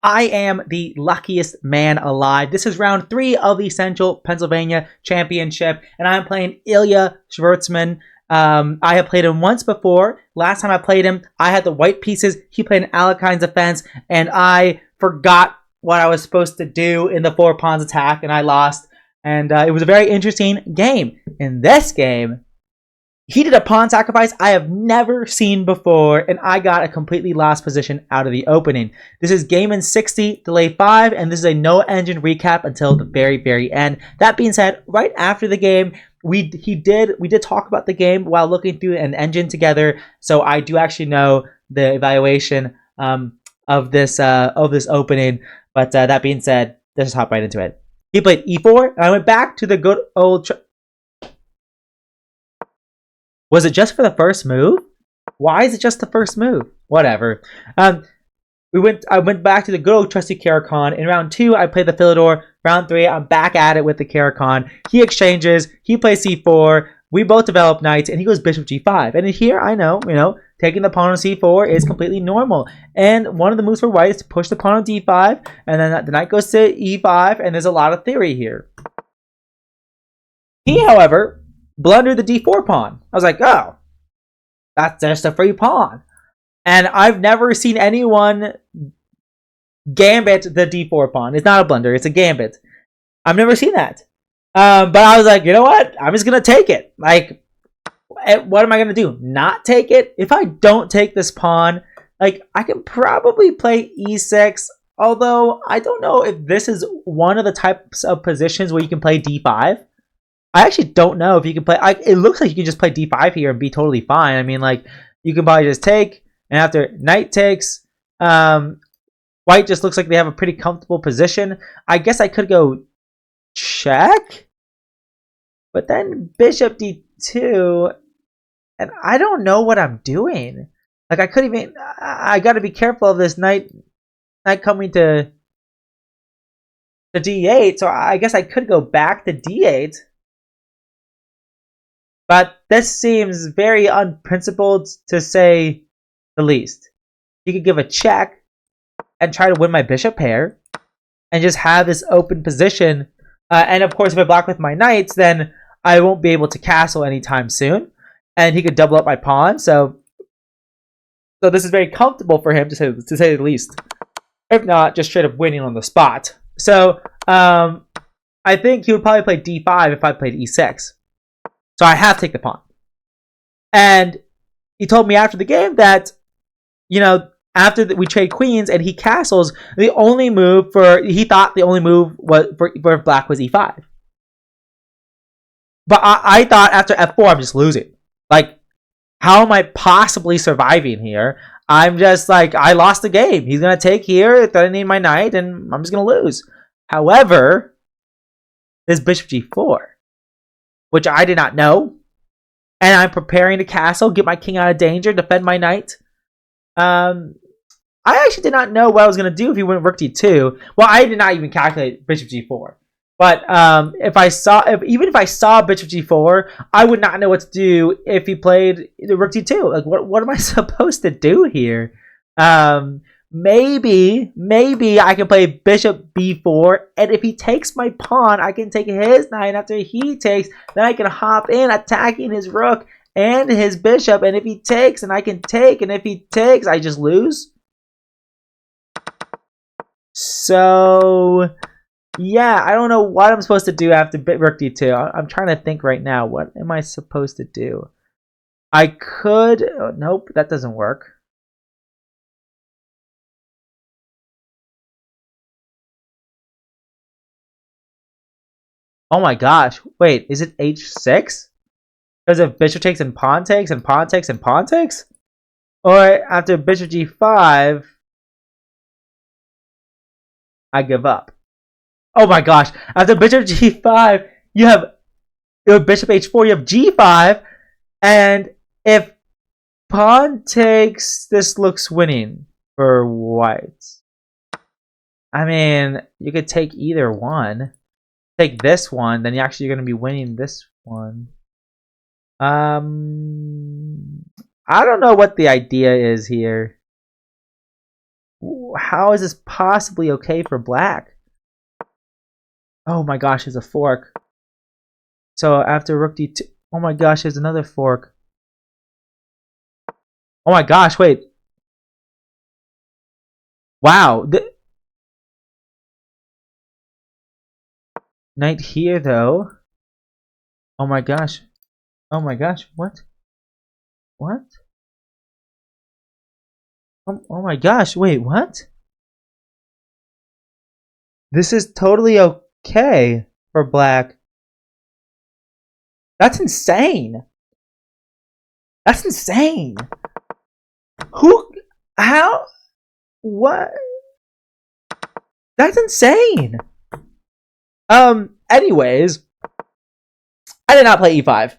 I am the luckiest man alive. This is round 3 of the Central Pennsylvania Championship, and I'm playing Ilya Schwartzman. I have played him once before. Last time I played him, I had the white pieces. He played an Caro-Kann defense, and I forgot what I was supposed to do in the 4 pawns attack, and I lost. And it was a very interesting game. In this game, he did a pawn sacrifice I have never seen before, and I got a completely lost position out of the opening. This is game in 60, delay 5, and this is a no engine recap until the very, very end. That being said, right after the game, we did talk about the game while looking through an engine together, so I do actually know the evaluation of this opening. But that being said, let's just hop right into it. He played e4, and I went back to the good old. Was it just for the first move? Why is it just the first move? Whatever. I went back to the good old trusty Caro-Kann. In round 2, I played the Philidor. Round 3, I'm back at it with the Caro-Kann. He exchanges. He plays c4. We both develop knights, and he goes bishop g5. And here, I know, taking the pawn on c4 is completely normal. And one of the moves for white is to push the pawn on d5, and then the knight goes to e5, and there's a lot of theory here. He, however, blundered the d4 pawn. I was like, oh, that's just a free pawn. And I've never seen anyone gambit the d4 pawn. It's not a blunder, it's a gambit. I've never seen that. But I was like, you know what? I'm just going to take it. Like, what am I going to do? Not take it? If I don't take this pawn, like, I can probably play e6. Although, I don't know if this is one of the types of positions where you can play d5. I actually don't know if you can play. It looks like you can just play d5 here and be totally fine. I mean, like, you can probably just take, and after knight takes, white just looks like they have a pretty comfortable position. I guess I could go check, but then bishop d2, and I don't know what I'm doing. Like, I could even. I got to be careful of this knight coming to d8. So I guess I could go back to d8. But this seems very unprincipled, to say the least. You could give a check and try to win my bishop pair and just have this open position. And of course, if I block with my knights, then I won't be able to castle anytime soon. And he could double up my pawn. So this is very comfortable for him, to say the least. If not, just straight up winning on the spot. So I think he would probably play d5 if I played e6. So I have to take the pawn. And he told me after the game that, after we trade queens and he castles, he thought the only move was for black was e5. But I thought after f4, I'm just losing. Like, how am I possibly surviving here? I'm just like, I lost the game. He's going to take here, threatening my knight, and I'm just going to lose. However, there's bishop g4. Which I did not know. And I'm preparing to castle, get my king out of danger, defend my knight. I actually did not know what I was going to do if he went rook d2. Well, I did not even calculate bishop g4. But even if I saw bishop g4, I would not know what to do if he played the rook d2. Like, what am I supposed to do here? Maybe I can play bishop b4, and if he takes my pawn, I can take his knight. After he takes, then I can hop in, attacking his rook and his bishop, and if he takes, and I can take, and if he takes, I just lose. So, yeah, I don't know what I'm supposed to do after rook d2. I'm trying to think right now. What am I supposed to do? I could... Oh, nope, that doesn't work. Oh my gosh. Wait, is it h6? Because if bishop takes and pawn takes and pawn takes and pawn takes? Or after bishop g5, I give up. Oh my gosh. After bishop g5, you have bishop h4, you have g5. And if pawn takes, this looks winning for white. I mean, you could take either one. Take this one, then you're actually going to be winning this one. I don't know what the idea is here. how is this possibly okay for black? Oh my gosh, there's a fork. So after rook d2, oh my gosh, there's another fork. Oh my gosh, wait. Wow. Knight here though. Oh my gosh. Oh my gosh, what? What? Oh my gosh, wait, what? This is totally okay for black. That's insane. That's insane. Who? How? What? That's insane. Anyways, I did not play e5.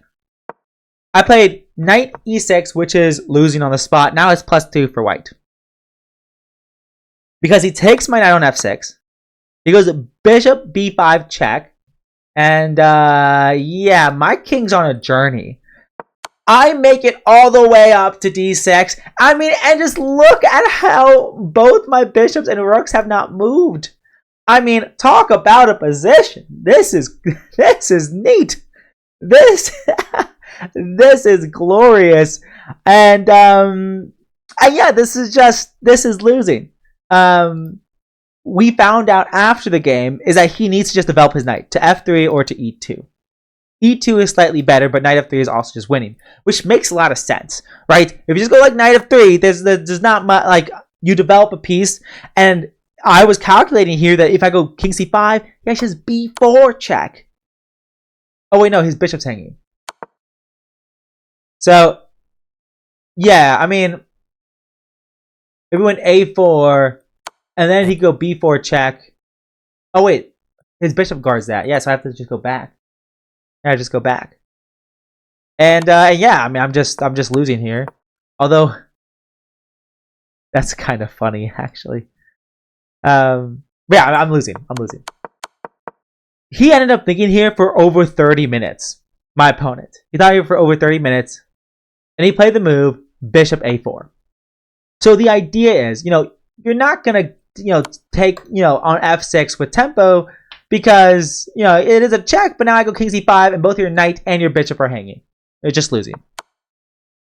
I played knight e6, which is losing on the spot. Now it's +2 for white. Because he takes my knight on f6. He goes bishop b5 check. And yeah, my king's on a journey. I make it all the way up to d6. I mean, and just look at how both my bishops and rooks have not moved. I mean, talk about a position. This is neat. This is glorious. And yeah, this is losing. We found out after the game is that he needs to just develop his knight to f3 or to e2. e2 is slightly better, but knight f3 is also just winning, which makes a lot of sense, right? If you just go like knight f3, there's not much, like, you develop a piece, and I was calculating here that if I go king c5, he actually has b4 check. Oh wait, no, his bishop's hanging. So, yeah, I mean, if we went a4, and then he'd go b4 check. Oh wait, his bishop guards that. Yeah, so I have to just go back. Yeah, just go back. And yeah, I mean, I'm just losing here. Although that's kind of funny, actually. Yeah, I'm losing. He ended up thinking here for over 30 minutes. My opponent. He thought here for over 30 minutes, and he played the move bishop a4. So the idea is, you're not gonna, take, on f6 with tempo, because, it is a check, but now I go king c5, and both your knight and your bishop are hanging. You're just losing.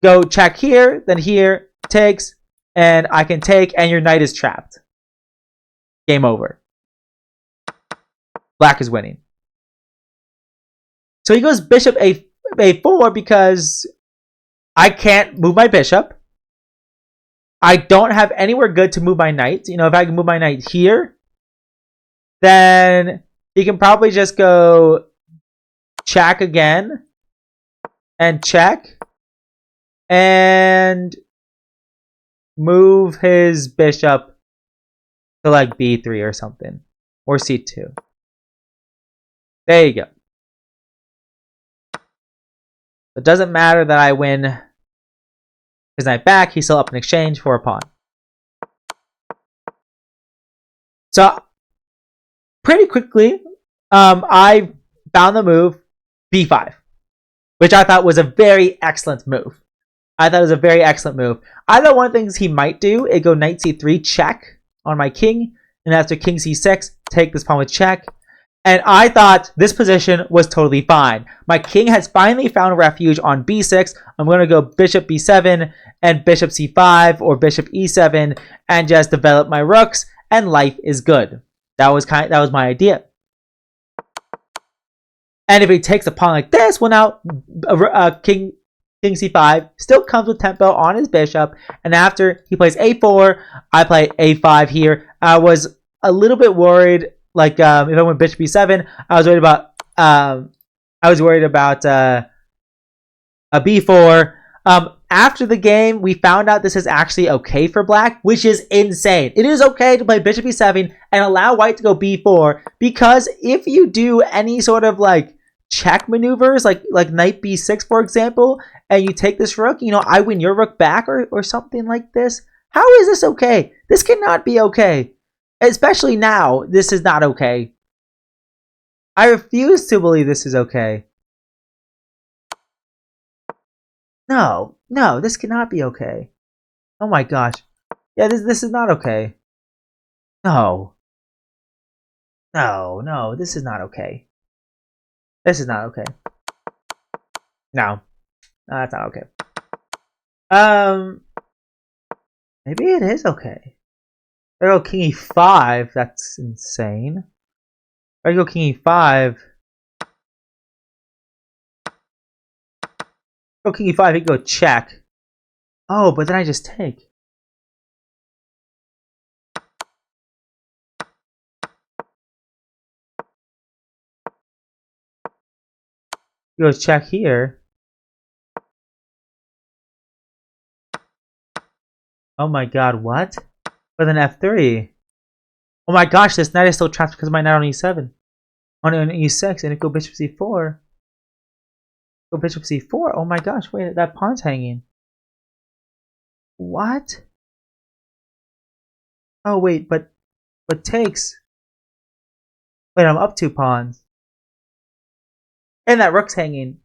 Go check here, then here, takes, and I can take, and your knight is trapped. Game over. Black is winning. So he goes bishop a4 because I can't move my bishop. I don't have anywhere good to move my knight. If I can move my knight here, then he can probably just go check again and check and move his bishop to like b3 or something, or c2. There you go. It doesn't matter that I win his knight back. He's still up in exchange for a pawn. So pretty quickly, I found the move b5, which I thought was a very excellent move. I thought one of the things he might do is go knight c3 check on my king, and after king c6, take this pawn with check. And I thought this position was totally fine. My king has finally found refuge on b6. I'm going to go bishop b7 and bishop c5 or bishop e7 and just develop my rooks, and life is good. That was my idea. And if he takes a pawn like this, well, now king c5 still comes with tempo on his bishop. And after he plays a4, I play a5 here. I was a little bit worried. Like, if I went bishop b7, I was worried about a b4. After the game, we found out this is actually okay for black, which is insane. It is okay to play bishop b7 and allow white to go b4, because if you do any sort of like check maneuvers, like knight b6, for example, and you take this rook, I win your rook back or something like this. How is this okay? This cannot be okay. Especially now, this is not okay. I refuse to believe this is okay. No, this cannot be okay. Oh my gosh. Yeah, this is not okay. No. No, this is not okay. This is not okay. No, that's not okay. Maybe it is okay. I go king e5. That's insane. I go king e5. Go king e5. He can go check. Oh, but then I just take. He goes check here. Oh my god, what? With an f3. Oh my gosh, this knight is still trapped because of my knight on e7. On e6, and it go bishop c4. Go bishop c4. Oh my gosh, wait, that pawn's hanging. What? Oh wait, but takes. Wait, I'm up 2 pawns. And that rook's hanging.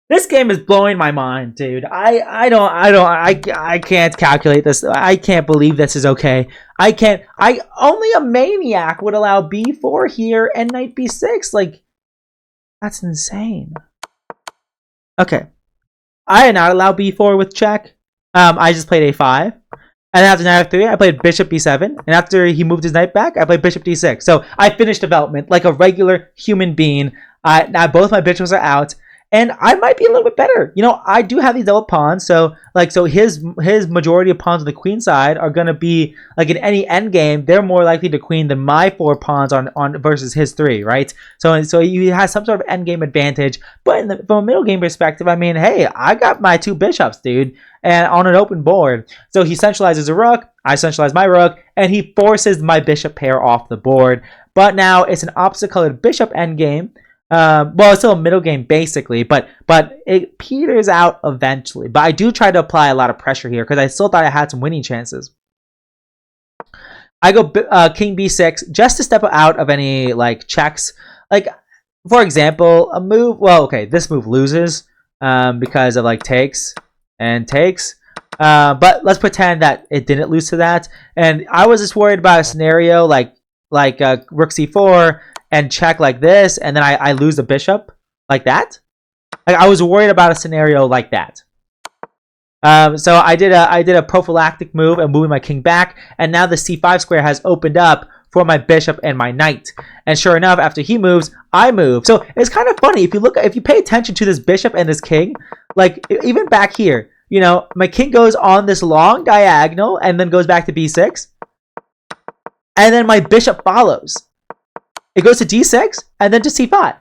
This game is blowing my mind, dude. I can't calculate this. I can't believe this is okay. Only a maniac would allow b4 here and knight b6. Like, that's insane. Okay. I did not allow b4 with check. I just played a5. And after knight f3, I played bishop b7. And after he moved his knight back, I played bishop d6. So I finished development like a regular human being. Now both my bishops are out. And I might be a little bit better. You know, I do have these double pawns, so his majority of pawns on the queen side are gonna be like in any endgame, they're more likely to queen than my 4 pawns on versus his 3, right? So he has some sort of endgame advantage. But from a middle game perspective, I mean, hey, I got my 2 bishops, dude, and on an open board. So he centralizes a rook, I centralize my rook, and he forces my bishop pair off the board. But now it's an opposite colored bishop endgame. Well, it's still a middle game basically, but it peters out eventually. But I do try to apply a lot of pressure here because I still thought I had some winning chances. I go king b6 just to step out of any like checks. Like, for example, a move. Well, okay, this move loses because of like takes and takes. But let's pretend that it didn't lose to that. And I was just worried about a scenario like rook c4. And check like this, and then I lose the bishop like that. Like, I was worried about a scenario like that. So I did a prophylactic move and moving my king back, and now the c5 square has opened up for my bishop and my knight. And sure enough, after he moves, I move. So it's kind of funny if you pay attention to this bishop and this king. Like, even back here, you know, my king goes on this long diagonal and then goes back to b6, and then my bishop follows. It goes to d6 and then to c5.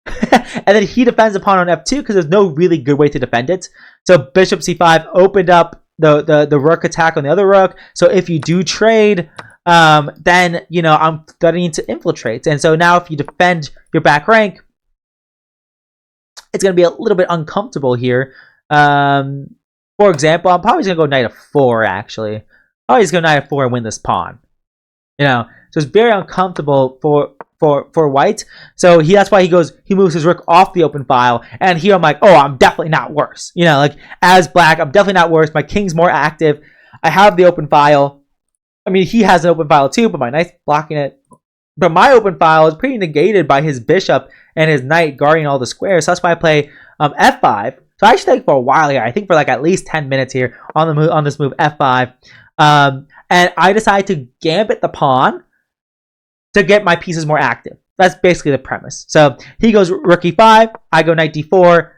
And then he defends the pawn on f2 because there's no really good way to defend it. So bishop c5 opened up the rook attack on the other rook. So if you do trade, then, you know, I'm studying to infiltrate. And so now if you defend your back rank, it's going to be a little bit uncomfortable here. For example, I'm probably going to go knight f4, actually. Probably just go knight f4 and win this pawn. You know, so it's very uncomfortable for white. So that's why he moves his rook off the open file. And here I'm like, oh, I'm definitely not worse. You know, like, as black, I'm definitely not worse. My king's more active. I have the open file. I mean, he has an open file too, but my knight's blocking it. But my open file is pretty negated by his bishop and his knight guarding all the squares. So that's why I play f5. So I actually think for a while here. I think for like at least 10 minutes here on this move f5. And I decide to gambit the pawn to get my pieces more active. That's basically the premise. So he goes rook e5, I go knight d4.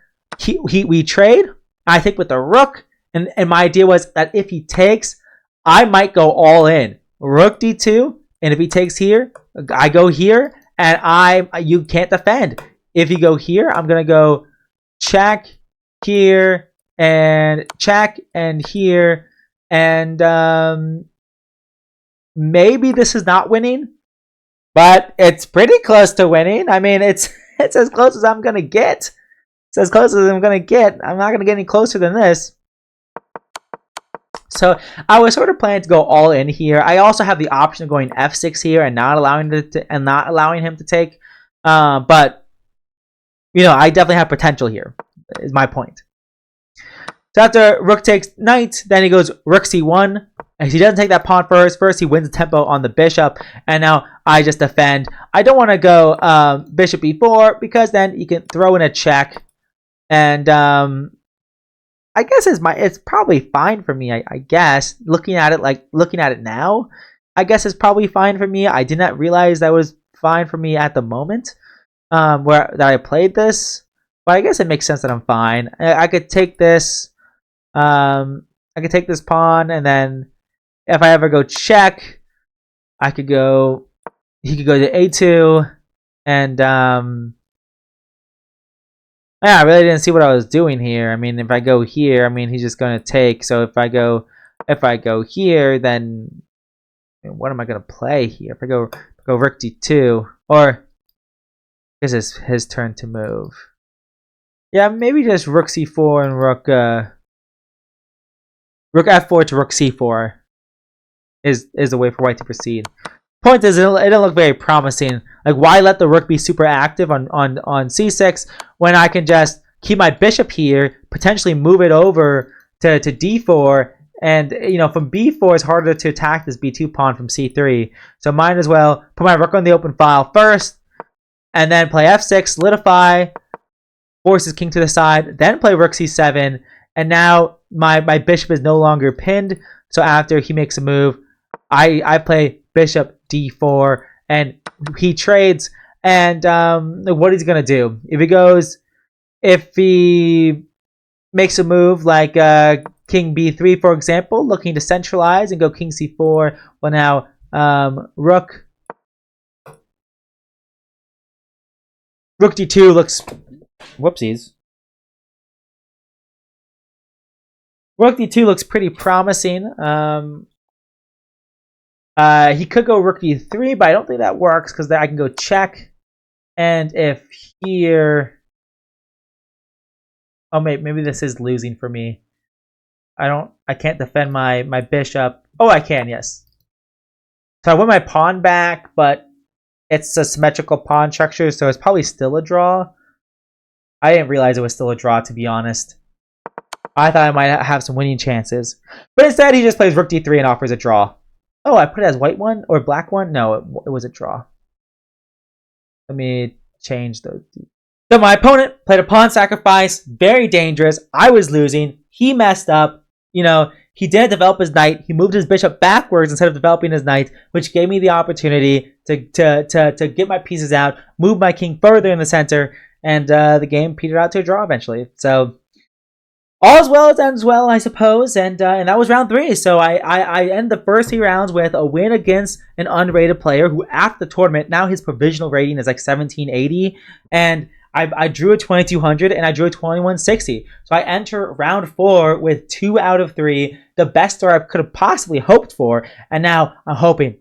We trade. I think with the rook, and my idea was that if he takes, I might go all in. Rook d2, and if he takes here, I go here, and you can't defend. If you go here, I'm gonna go check here and check and here, and maybe this is not winning. But it's pretty close to winning. I mean, it's as close as I'm going to get. It's as close as I'm going to get. I'm not going to get any closer than this. So I was sort of planning to go all in here. I also have the option of going f6 here and not allowing him to take. But, you know, I definitely have potential here, is my point. So after rook takes knight, then he goes rook c1. He doesn't take that pawn first. First, he wins the tempo on the bishop, and now I just defend. I don't want to go bishop b4 because then you can throw in a check, and I guess it's probably fine for me. I guess looking at it now, I guess it's probably fine for me. I did not realize that was fine for me at the moment that I played this, but I guess it makes sense that I'm fine. I could take this. I could take this pawn, and then if I ever go check, I could go. He could go to a2, and yeah, I really didn't see what I was doing here. I mean, if I go here, I mean he's just gonna take. So if I go here, then what am I gonna play here? If I go rook d2, or this is his turn to move. Yeah, maybe just rook c4 and rook f4 to rook c4 is the way for white to proceed. Point is, it didn't look very promising. Like, why let the rook be super active on c6 when I can just keep my bishop here, potentially move it over to d4, and from b4 it's harder to attack this b2 pawn from c3. So might as well put my rook on the open file first, and then play f6, solidify, force his king to the side, then play rook c7, and now my bishop is no longer pinned. So after he makes a move, I play bishop d4, and he trades. And what he's gonna do if he makes a move like king b3, for example, looking to centralize and go king c4. Well, now rook d2 looks, whoopsies. Rook d2 looks pretty promising. He could go rook d3, but I don't think that works because I can go check. And if here, oh maybe this is losing for me. I can't defend my bishop. Oh, I can, yes. So I win my pawn back, but it's a symmetrical pawn structure, so it's probably still a draw. I didn't realize it was still a draw, to be honest. I thought I might have some winning chances. But instead, he just plays rook d3 and offers a draw. Oh, I put it as white one or black one? No, it was a draw. Let me change those. So my opponent played a pawn sacrifice. Very dangerous. I was losing. He messed up. He didn't develop his knight. He moved his bishop backwards instead of developing his knight, which gave me the opportunity to get my pieces out, move my king further in the center, and the game petered out to a draw eventually. So all is well as ends well, I suppose, and that was round 3. So I end the first 3 rounds with a win against an unrated player who, after the tournament, now his provisional rating is like 1780, and I drew a 2200 and I drew a 2160. So I enter round 4 with 2 out of 3, the best score I could have possibly hoped for, and now I'm hoping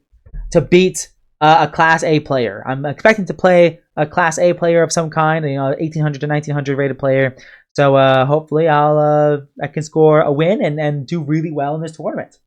to beat a Class A player. I'm expecting to play a Class A player of some kind, 1800 to 1900 rated player. So hopefully I can score a win and do really well in this tournament.